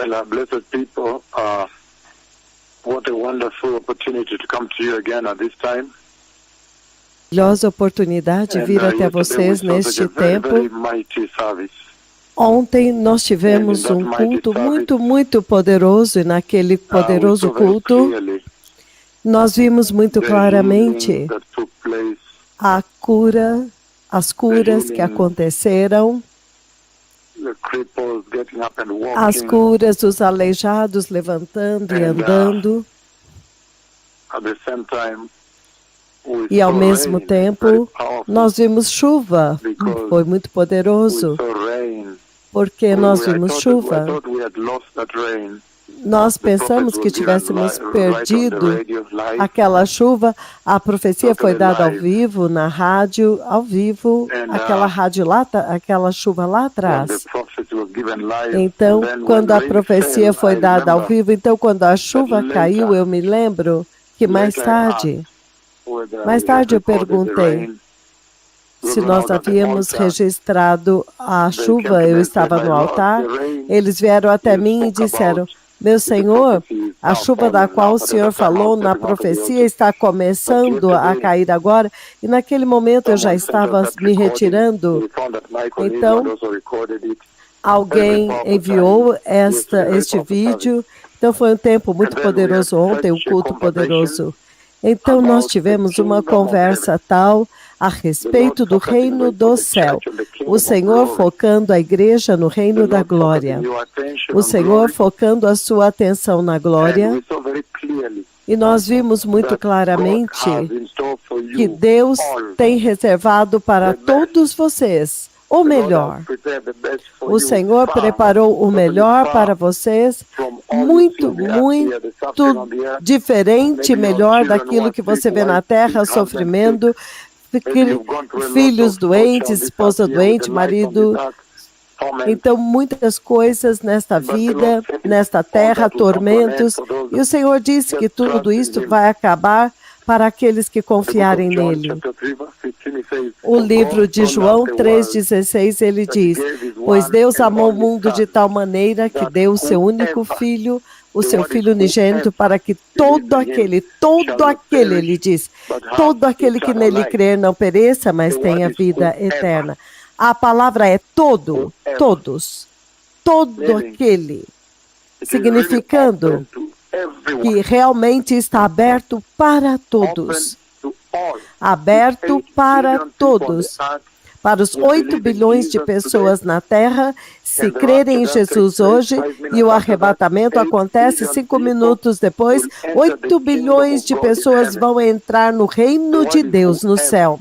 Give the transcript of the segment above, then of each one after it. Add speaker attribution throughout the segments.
Speaker 1: Well, blessed people, what a wonderful opportunity to come to you again at this time.
Speaker 2: Maravilhosa oportunidade de vir até vocês neste tempo. Ontem nós tivemos um culto muito poderoso, e naquele poderoso culto nós vimos muito claramente as curas que aconteceram, as curas dos aleijados levantando e andando. E ao mesmo tempo, nós vimos chuva, foi muito poderoso, porque nós vimos chuva. Nós pensamos que tivéssemos perdido aquela chuva. A profecia foi dada ao vivo, na rádio, ao vivo, aquela chuva lá atrás. Então, quando a profecia foi dada ao vivo, então quando a chuva caiu, eu me lembro que mais tarde eu perguntei se nós havíamos registrado a chuva. Eu estava no altar, eles vieram até mim e disseram: meu Senhor, a chuva da qual o Senhor falou na profecia está começando a cair agora. E naquele momento eu já estava me retirando. Então, alguém enviou este vídeo. Então foi um tempo muito poderoso ontem, um culto poderoso. Então nós tivemos uma conversa tal a respeito do reino do céu. O Senhor focando a igreja no reino da glória. O Senhor focando a sua atenção na glória. E nós vimos muito claramente que Deus tem reservado para todos vocês o melhor. O Senhor preparou o melhor para vocês, muito diferente, melhor daquilo que você vê na terra, sofrimento, filhos doentes, esposa doente, marido. Então, muitas coisas nesta vida, nesta terra, tormentos. E o Senhor disse que tudo isso vai acabar para aqueles que confiarem nele. O livro de João 3,16, ele diz: pois Deus amou o mundo de tal maneira que deu o seu único filho, o seu filho unigênito, para que todo aquele, ele diz, todo aquele que nele crer não pereça, mas tenha vida eterna. A palavra é todo, todos, todo aquele, significando que realmente está aberto para todos. Aberto para todos. Para os 8 bilhões de pessoas na Terra, se crerem em Jesus hoje, e o arrebatamento acontece 5 minutos depois, 8 bilhões de pessoas vão entrar no reino de Deus, no céu.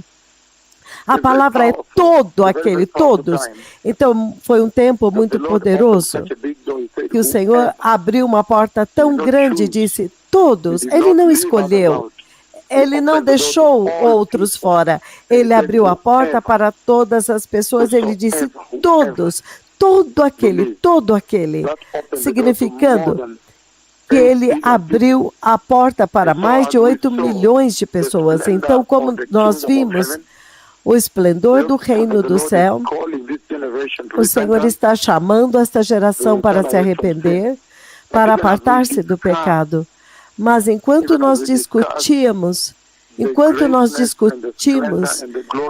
Speaker 2: A palavra é todo aquele, todos. Então, foi um tempo muito poderoso, que o Senhor abriu uma porta tão grande e disse: todos. Ele não escolheu. Ele não deixou outros fora. Ele abriu a porta para todas as pessoas. Ele disse: todos. Todo aquele. Significando que ele abriu a porta para mais de 8 milhões de pessoas. Então, como nós vimos o esplendor do reino do céu, o Senhor está chamando esta geração para se arrepender, para apartar-se do pecado. Mas enquanto nós discutimos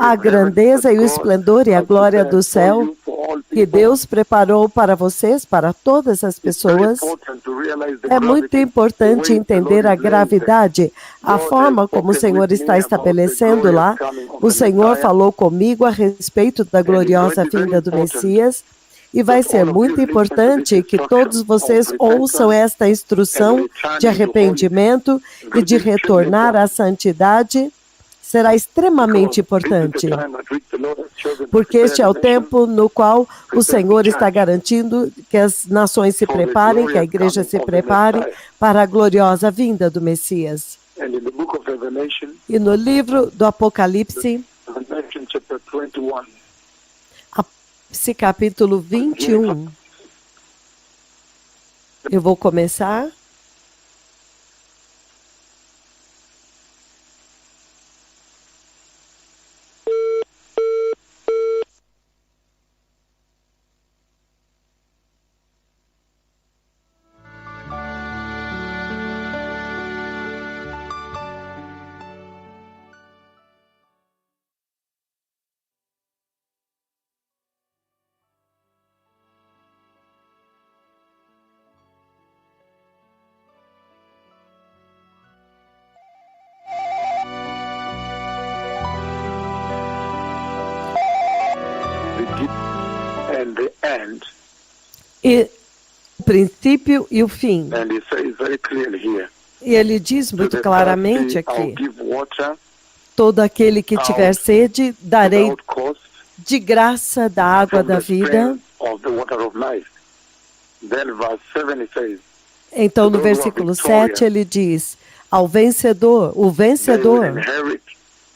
Speaker 2: a grandeza e o esplendor e a glória do céu que Deus preparou para vocês, para todas as pessoas, é muito importante entender a gravidade, a forma como o Senhor está estabelecendo lá. O Senhor falou comigo a respeito da gloriosa vinda do Messias. E vai ser muito importante que todos vocês ouçam esta instrução de arrependimento e de retornar à santidade. Será extremamente importante, porque este é o tempo no qual o Senhor está garantindo que as nações se preparem, que a igreja se prepare para a gloriosa vinda do Messias. E no livro do Apocalipse, esse capítulo 21, eu vou começar. E o princípio e o fim.
Speaker 1: And he says very clearly here,
Speaker 2: E ele diz
Speaker 1: to
Speaker 2: muito
Speaker 1: the
Speaker 2: claramente
Speaker 1: thirsty, I'll
Speaker 2: aqui:
Speaker 1: give water
Speaker 2: todo aquele que tiver sede, darei
Speaker 1: without cost
Speaker 2: de graça da água
Speaker 1: from
Speaker 2: da
Speaker 1: the
Speaker 2: vida.
Speaker 1: springs of the water of life. Then verse 7 he says,
Speaker 2: Então, no versículo 7, ele diz: ao vencedor, o
Speaker 1: they will
Speaker 2: vencedor
Speaker 1: inherit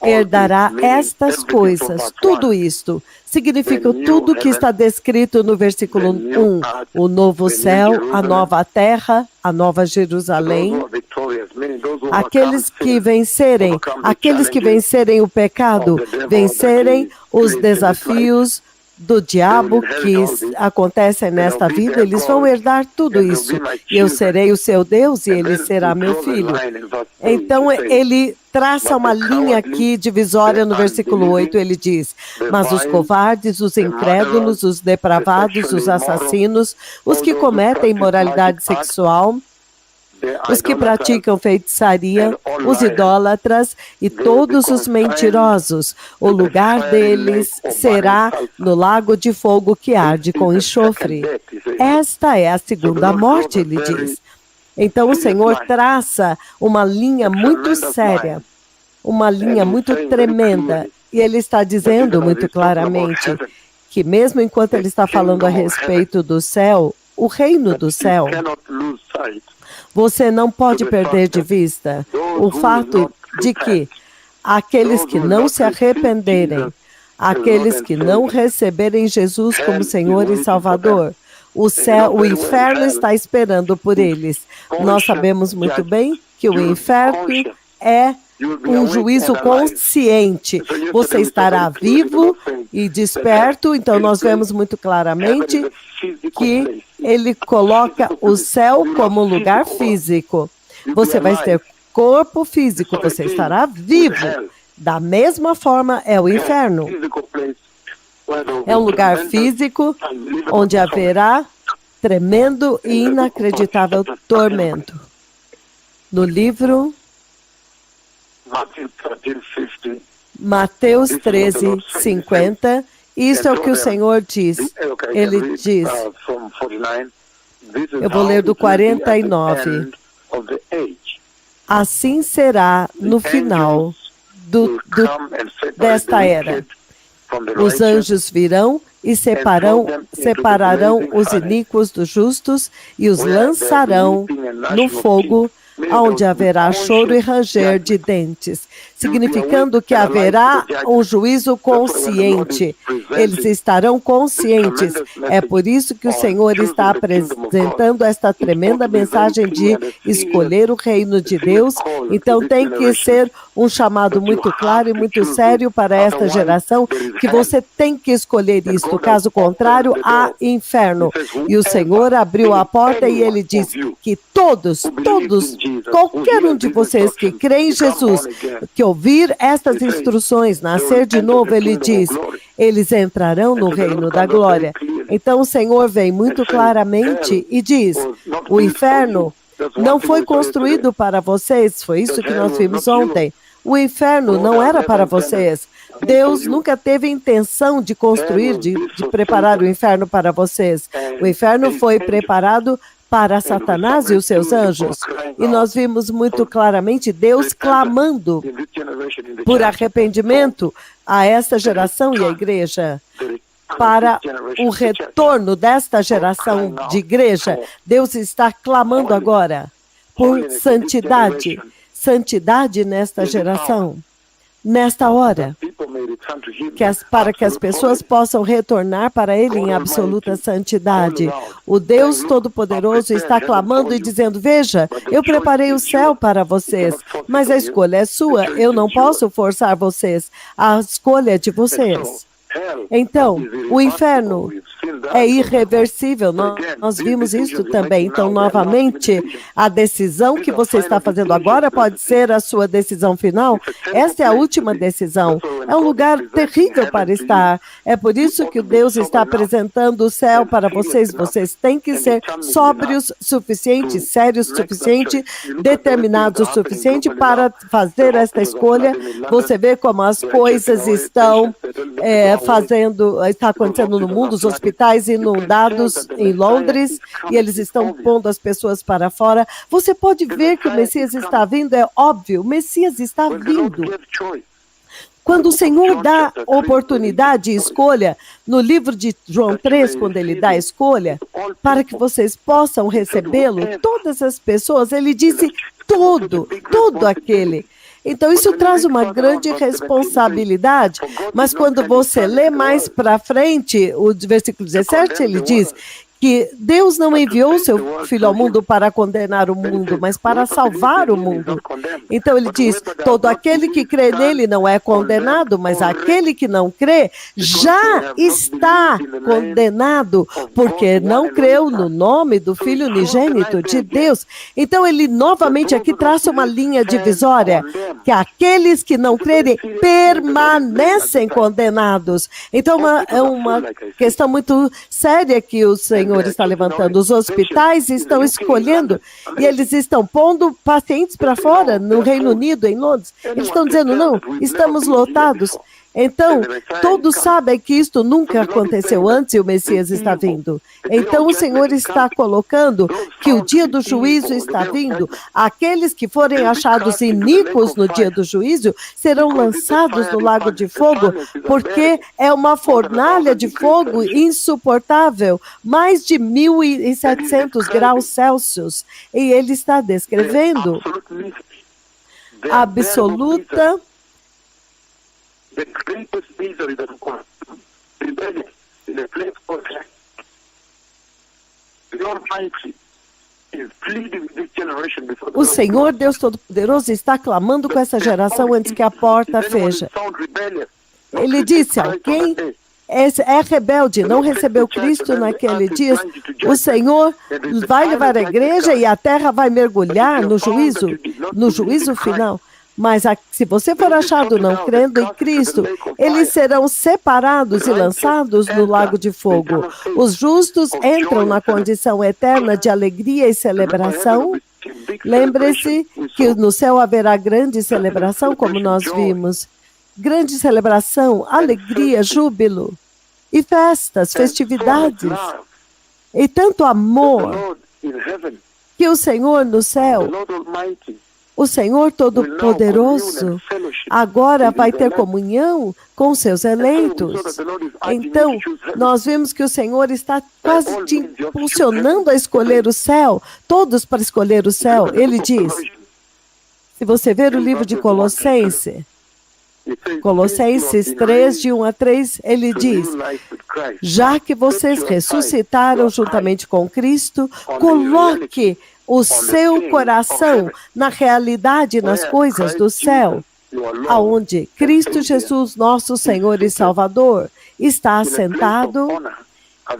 Speaker 1: all
Speaker 2: herdará
Speaker 1: this, meaning
Speaker 2: estas
Speaker 1: everything from
Speaker 2: coisas.
Speaker 1: verse
Speaker 2: Tudo
Speaker 1: 1.
Speaker 2: isto significa
Speaker 1: The new
Speaker 2: tudo que está
Speaker 1: heaven,
Speaker 2: descrito no versículo
Speaker 1: the new
Speaker 2: 1.
Speaker 1: earth,
Speaker 2: O novo
Speaker 1: the new
Speaker 2: céu, a
Speaker 1: Jerusalem.
Speaker 2: nova terra, a nova
Speaker 1: Those who
Speaker 2: Jerusalém.
Speaker 1: are victorious, meaning those who overcome
Speaker 2: Aqueles que
Speaker 1: sin,
Speaker 2: vencerem,
Speaker 1: overcome the
Speaker 2: aqueles que
Speaker 1: challenges
Speaker 2: vencerem o pecado,
Speaker 1: of the devil
Speaker 2: vencerem
Speaker 1: that he
Speaker 2: os
Speaker 1: creates in this life,
Speaker 2: desafios do diabo que acontecem nesta vida, eles vão herdar tudo isso. E eu serei o seu Deus e ele será meu filho. Então ele traça uma linha aqui divisória no versículo 8, ele diz: mas os covardes, os incrédulos, os depravados, os assassinos, os que cometem imoralidade sexual, os que praticam feitiçaria, os idólatras e todos os mentirosos, o lugar deles será no lago de fogo que arde com enxofre. Esta é a segunda morte, ele diz. Então o Senhor traça uma linha muito séria, uma linha muito tremenda, e ele está dizendo muito claramente que mesmo enquanto ele está falando a respeito do céu, o reino do céu, você não pode perder de vista o fato de que aqueles que não se arrependerem, aqueles que não receberem Jesus como Senhor e Salvador, o céu, o inferno está esperando por eles. Nós sabemos muito bem que o inferno é um juízo consciente. Você estará vivo e desperto, então nós vemos muito claramente que ele coloca o céu como um lugar físico. Você vai ter corpo físico, você estará vivo. Da mesma forma é o inferno. É um lugar físico onde haverá tremendo e inacreditável tormento. No livro Mateus 13:50, isso é o que o Senhor diz. Ele diz, eu vou ler do 49. Assim será no final desta era. Os anjos virão e separarão os iníquos dos justos e os lançarão no fogo, onde haverá choro e ranger de dentes, significando que haverá um juízo consciente. Eles estarão conscientes. É por isso que o Senhor está apresentando esta tremenda mensagem de escolher o reino de Deus. Então tem que ser um chamado muito claro e muito sério para esta geração, que você tem que escolher isto, caso contrário, há inferno. E o Senhor abriu a porta e ele diz que todos, qualquer um de vocês que crê em Jesus, que ouvir estas instruções, nascer de novo, ele diz, eles entrarão no reino da glória. Então o Senhor vem muito claramente e diz, o inferno não foi construído para vocês, foi isso que nós vimos ontem. O inferno não era para vocês. Deus nunca teve intenção de construir, de preparar o inferno para vocês. O inferno foi preparado para Satanás e os seus anjos. E nós vimos muito claramente Deus clamando por arrependimento a esta geração e a igreja. Para o retorno desta geração de igreja, Deus está clamando agora por santidade. Santidade nesta geração. Nesta hora, para que as pessoas possam retornar para Ele em absoluta santidade. O Deus Todo-Poderoso está clamando e dizendo, veja, eu preparei o céu para vocês, mas a escolha é sua, eu não posso forçar vocês, a escolha é de vocês. Então, o inferno é irreversível, nós vimos isso também. Então, novamente, a decisão que você está fazendo agora pode ser a sua decisão final. Esta é a última decisão. É um lugar terrível para estar. É por isso que Deus está apresentando o céu para vocês. Vocês têm que ser sóbrios suficiente, sérios suficiente, determinados o suficiente para fazer esta escolha. Você vê como as coisas estão está acontecendo no mundo, os hospitais inundados em Londres, e eles estão pondo as pessoas para fora. Você pode ver que o Messias está vindo, é óbvio, o Messias está vindo. Quando o Senhor dá oportunidade e escolha, no livro de João 3, quando ele dá a escolha, para que vocês possam recebê-lo, todas as pessoas, ele disse todo aquele. Então, isso traz uma grande responsabilidade, mas quando você lê mais para frente, o versículo 17, ele diz que Deus não enviou seu Filho ao mundo para condenar o mundo, mas para salvar o mundo. Então ele diz, todo aquele que crê nele não é condenado, mas aquele que não crê já está condenado, porque não creu no nome do Filho unigênito de Deus. Então ele novamente aqui traça uma linha divisória, que aqueles que não crerem permanecem condenados. Então é uma questão muito séria que o Senhor está levantando. Os hospitais estão escolhendo e eles estão pondo pacientes para fora no Reino Unido, em Londres. Eles estão dizendo, não, estamos lotados. Então, todos sabem que isto nunca aconteceu antes e o Messias está vindo. Então, o Senhor está colocando que o dia do juízo está vindo. Aqueles que forem achados iníquos no dia do juízo serão lançados no lago de fogo, porque é uma fornalha de fogo insuportável, mais de 1.700 graus Celsius. E ele está descrevendo absoluta o Senhor Deus Todo-Poderoso está clamando com essa geração antes que a porta feche. Ele disse, alguém é rebelde, não recebeu Cristo naquele dia, o Senhor vai levar a igreja e a terra vai mergulhar no juízo final. Mas se você for achado não crendo em Cristo, eles serão separados e lançados no lago de fogo. Os justos entram na condição eterna de alegria e celebração. Lembre-se que no céu haverá grande celebração, como nós vimos. Grande celebração, alegria, júbilo e festas, festividades. E tanto amor que o Senhor no céu, o Senhor Todo-Poderoso, agora vai ter comunhão com seus eleitos. Então, nós vemos que o Senhor está quase te impulsionando a escolher o céu, todos para escolher o céu. Ele diz, se você ver o livro de Colossenses 3, de 1 a 3, ele diz, já que vocês ressuscitaram juntamente com Cristo, coloque o seu coração na realidade, nas coisas do céu, aonde Cristo Jesus, nosso Senhor e Salvador, está assentado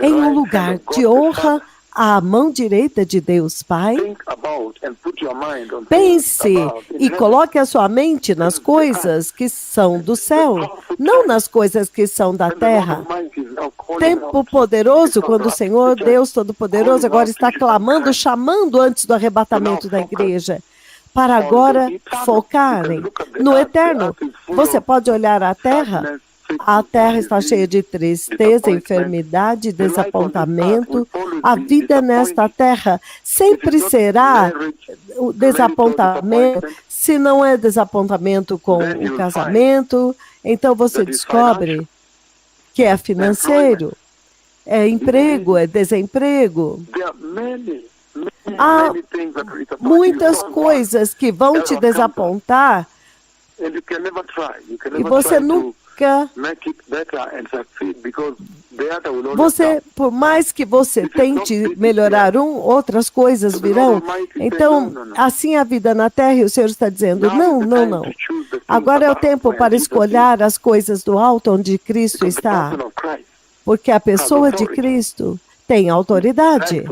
Speaker 2: em um lugar de honra à mão direita de Deus Pai. Pense e coloque a sua mente nas coisas que são do céu, não nas coisas que são da terra. Tempo poderoso, quando o Senhor Deus Todo-Poderoso agora está clamando, chamando antes do arrebatamento da igreja, para agora focarem no eterno. Você pode olhar a terra está cheia de tristeza, enfermidade, desapontamento. A vida nesta terra sempre será o desapontamento. Se não é desapontamento com o casamento, então você descobre que é financeiro, é emprego, é desemprego. Há muitas coisas que vão te desapontar e você nunca... por mais que você tente melhorar outras coisas virão. Então, assim a vida na terra, e o Senhor está dizendo, não. Agora é o tempo para escolher as coisas do alto onde Cristo está. Porque a pessoa de Cristo tem autoridade.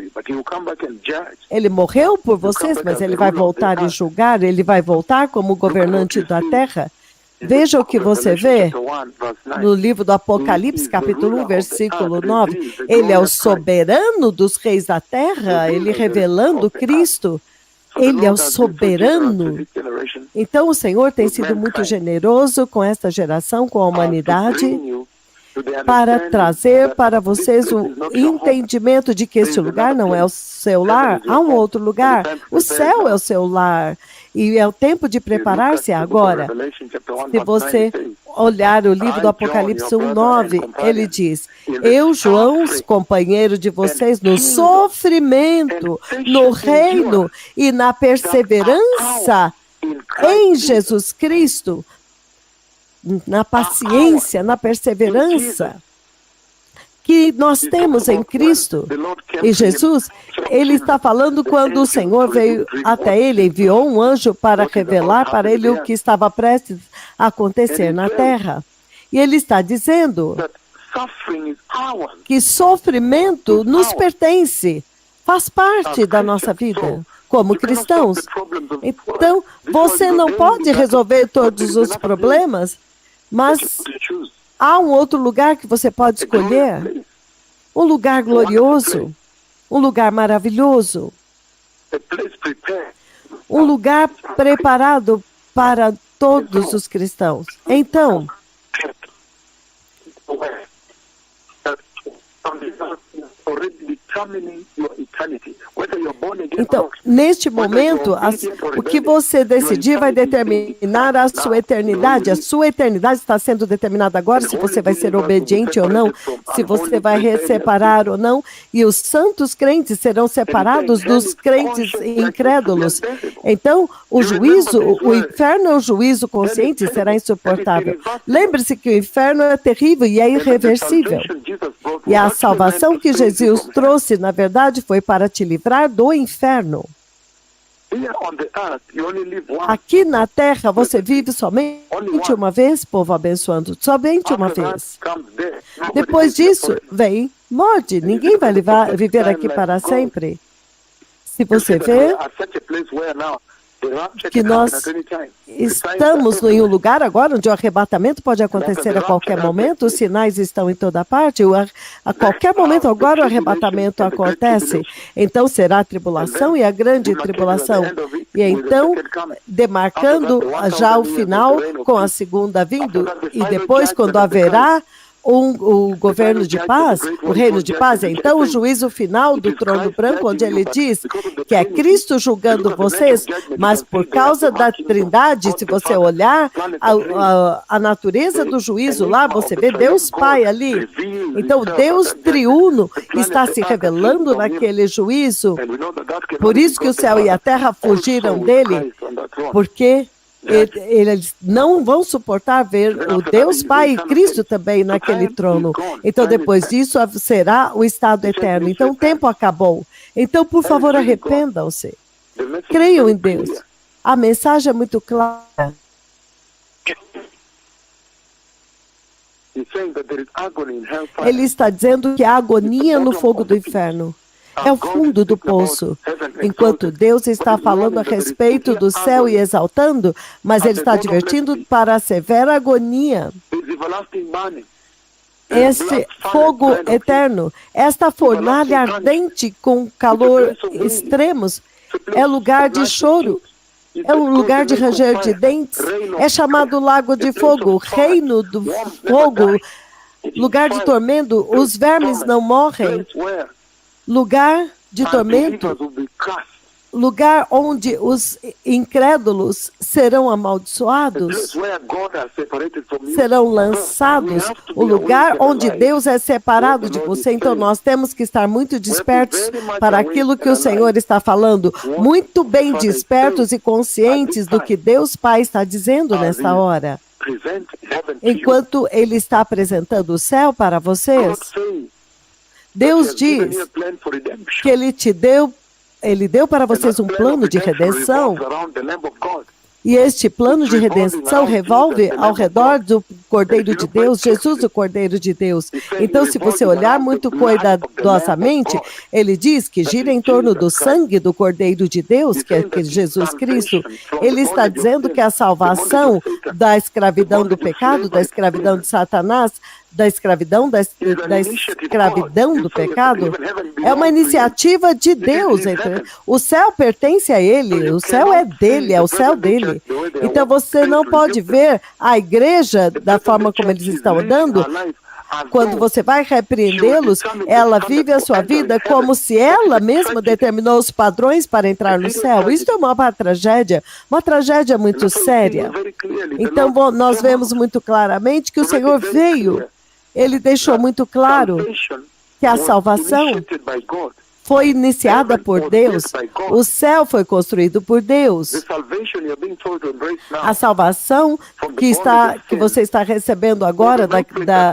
Speaker 2: Ele morreu por vocês, mas ele vai voltar e julgar, ele vai voltar como governante da terra. Veja o que você vê no livro do Apocalipse, capítulo 1, versículo 9. Ele é o soberano dos reis da terra, ele revelando Cristo. Ele é o soberano. Então, o Senhor tem sido muito generoso com esta geração, com a humanidade, para trazer para vocês o entendimento de que este lugar não é o seu lar. Há um outro lugar. O céu é o seu lar. E é o tempo de preparar-se agora. Se você olhar o livro do Apocalipse 1:9, ele diz: eu, João, companheiro de vocês, no sofrimento, no reino e na perseverança em Jesus Cristo, na paciência, na perseverança que nós temos em Cristo. E Jesus, ele está falando quando o Senhor veio até ele, enviou um anjo para revelar para ele o que estava prestes a acontecer na terra. E ele está dizendo que sofrimento nos pertence, faz parte da nossa vida como cristãos. Então, você não pode resolver todos os problemas, mas há um outro lugar que você pode escolher, um lugar glorioso, um lugar maravilhoso, um lugar preparado para todos os cristãos. Então, neste momento, o que você decidir vai determinar a sua eternidade. A sua eternidade está sendo determinada agora, se você vai ser obediente ou não, se você vai separar ou não. E os santos crentes serão separados dos crentes incrédulos. Então, o juízo, o inferno é um juízo consciente e será insuportável. Lembre-se que o inferno é terrível e é irreversível. E a salvação que Jesus trouxe, na verdade, foi para te livrar do inferno. Aqui na terra, você vive somente uma vez, povo abençoando, somente uma vez. Depois disso, vem morte. Ninguém vai viver aqui para sempre. Se você vê que nós estamos em um lugar agora onde o arrebatamento pode acontecer a qualquer momento, os sinais estão em toda parte, a qualquer momento agora o arrebatamento acontece, então será a tribulação e a grande tribulação, e então demarcando já o final com a segunda vinda, e depois quando haverá o governo de paz, o reino de paz, então o juízo final do trono branco, onde ele diz que é Cristo julgando vocês, mas por causa da Trindade, se você olhar a natureza do juízo lá, você vê Deus Pai ali. Então Deus triuno está se revelando naquele juízo, por isso que o céu e a terra fugiram dele, porque eles não vão suportar ver o Deus Pai e Cristo também naquele trono. Então, depois disso, será o estado eterno. Então, o tempo acabou. Então, por favor, arrependam-se. Creiam em Deus. A mensagem é muito clara. Ele está dizendo que há agonia no fogo do inferno. É o fundo do poço. Enquanto Deus está falando a respeito do céu e exaltando, mas Ele está advertindo para a severa agonia. Este fogo eterno, esta fornalha ardente com calor extremos, é lugar de choro, é um lugar de ranger de dentes, é chamado lago de fogo, reino do fogo, lugar de tormento, os vermes não morrem. Lugar de tormento, lugar onde os incrédulos serão amaldiçoados, serão lançados, o lugar onde Deus é separado de você. Então nós temos que estar muito despertos para aquilo que o Senhor está falando, muito bem despertos e conscientes do que Deus Pai está dizendo nesta hora. Enquanto Ele está apresentando o céu para vocês, Deus diz que Ele deu para vocês um plano de redenção. E este plano de redenção revolve ao redor do Cordeiro de Deus, Jesus, o Cordeiro de Deus. Então, se você olhar muito cuidadosamente, ele diz que gira em torno do sangue do Cordeiro de Deus, que é Jesus Cristo. Ele está dizendo que a salvação da escravidão do pecado, da escravidão de Satanás, da escravidão do pecado, é uma iniciativa de Deus. O céu pertence a Ele, o céu é dele, é o céu dele. Então você não pode ver a igreja da forma como eles estão andando. Quando você vai repreendê-los, ela vive a sua vida como se ela mesma determinou os padrões para entrar no céu. Isso é uma tragédia muito séria. Então nós vemos muito claramente que o Senhor veio. Ele deixou muito claro que a salvação foi iniciada por Deus. O céu foi construído por Deus. A salvação que você está recebendo agora da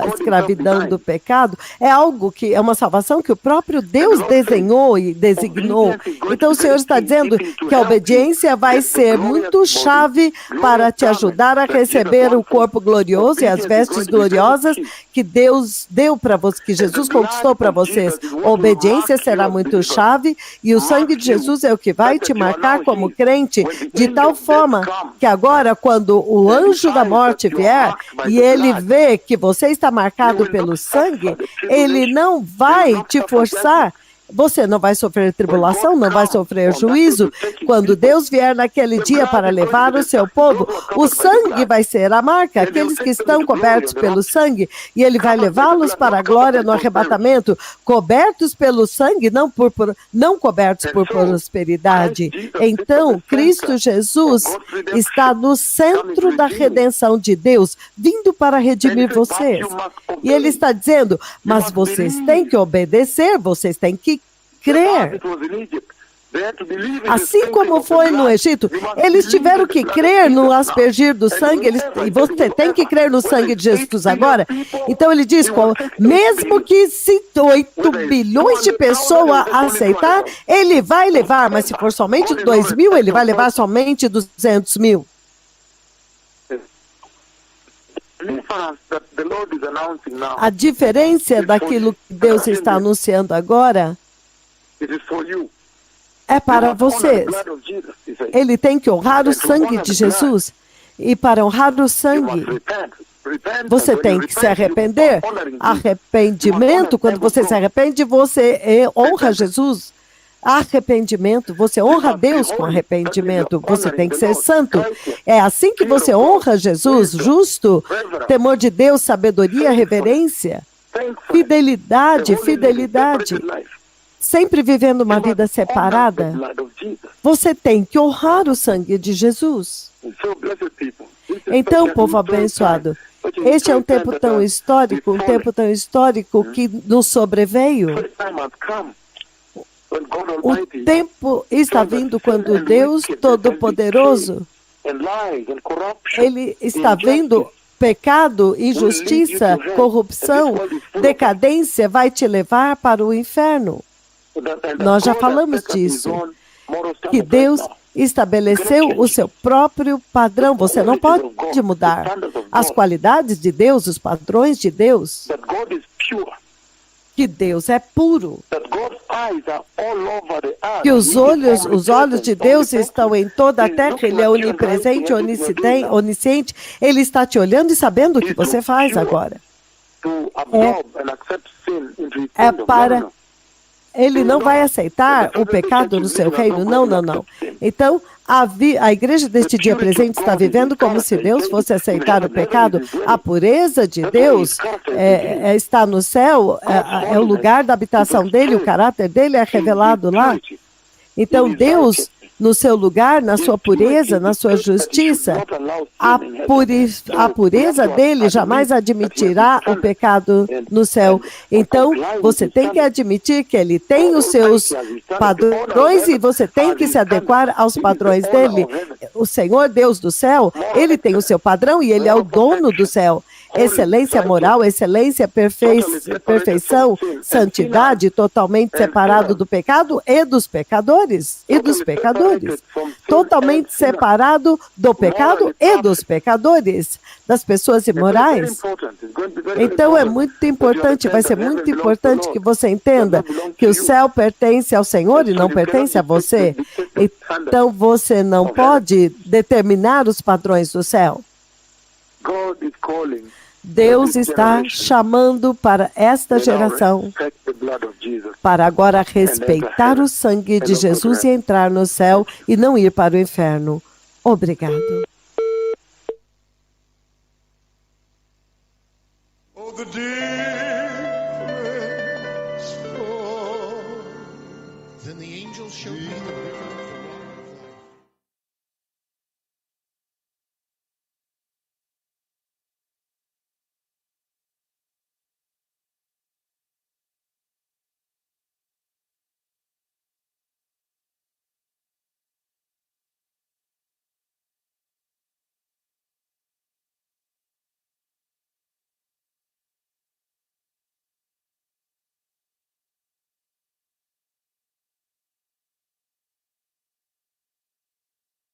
Speaker 2: escravidão do pecado é algo que é uma salvação que o próprio Deus desenhou e designou. Então o Senhor está dizendo que a obediência vai ser muito chave para te ajudar a receber o corpo glorioso e as vestes gloriosas que Deus deu para você, que Jesus conquistou para vocês. A obediência será muito chave, e o sangue de Jesus é o que vai te marcar como crente, de tal forma que agora, quando o anjo da morte vier e ele vê que você está marcado pelo sangue, ele não vai te forçar. Você não vai sofrer tribulação, não vai sofrer juízo. Quando Deus vier naquele dia para levar o seu povo, o sangue vai ser a marca, aqueles que estão cobertos pelo sangue, e ele vai levá-los para a glória no arrebatamento, cobertos pelo sangue, não cobertos por prosperidade. Então, Cristo Jesus está no centro da redenção de Deus, vindo para redimir vocês. E ele está dizendo, mas vocês têm que obedecer, vocês têm que crer. Assim como foi no Egito, eles tiveram que crer no aspergir do sangue, e você tem que crer no sangue de Jesus agora. Então ele diz, mesmo que se 8 bilhões de pessoas aceitar, ele vai levar, mas se for somente 2.000, ele vai levar somente 200.000. A diferença daquilo que Deus está anunciando agora é para vocês. Ele tem que honrar o sangue de Jesus. E para honrar o sangue, você tem que se arrepender. Arrependimento, quando você se arrepende, você honra Jesus. Arrependimento, você honra Deus com arrependimento. Você tem que ser santo. É assim que você honra Jesus, justo, temor de Deus, sabedoria, reverência, fidelidade. Sempre vivendo uma vida separada. Você tem que honrar o sangue de Jesus. Então, povo abençoado, este é um tempo tão histórico, que nos sobreveio. O tempo está vindo quando Deus Todo-Poderoso, Ele está vendo pecado, injustiça, corrupção, decadência, vai te levar para o inferno. Nós já falamos disso, que Deus estabeleceu o seu próprio padrão. Você não pode mudar as qualidades de Deus, os padrões de Deus. Que Deus é puro. Que os olhos de Deus estão em toda a terra. Ele é onipresente, onisciente. Ele está te olhando e sabendo o que você faz agora. Ele não vai aceitar o pecado no seu reino. Não. Então, a igreja deste dia presente está vivendo como se Deus fosse aceitar o pecado. A pureza de Deus está no céu, é o lugar da habitação dele, o caráter dele é revelado lá. Então, Deus, no seu lugar, na sua pureza, na sua justiça, a pureza dele jamais admitirá o pecado no céu. Então, você tem que admitir que ele tem os seus padrões e você tem que se adequar aos padrões dele. O Senhor, Deus do céu, ele tem o seu padrão e ele é o dono do céu. excelência moral, excelência, perfeição, santidade, totalmente separado do pecado e dos pecadores. Totalmente separado do pecado e dos pecadores, das pessoas imorais. Então é muito importante, vai ser muito importante que você entenda que o céu pertence ao Senhor e não pertence a você. Então você não pode determinar os padrões do céu. Deus está chamando para esta geração para agora respeitar o sangue de Jesus e entrar no céu e não ir para o inferno. Obrigado.
Speaker 3: Then the angel showed me the river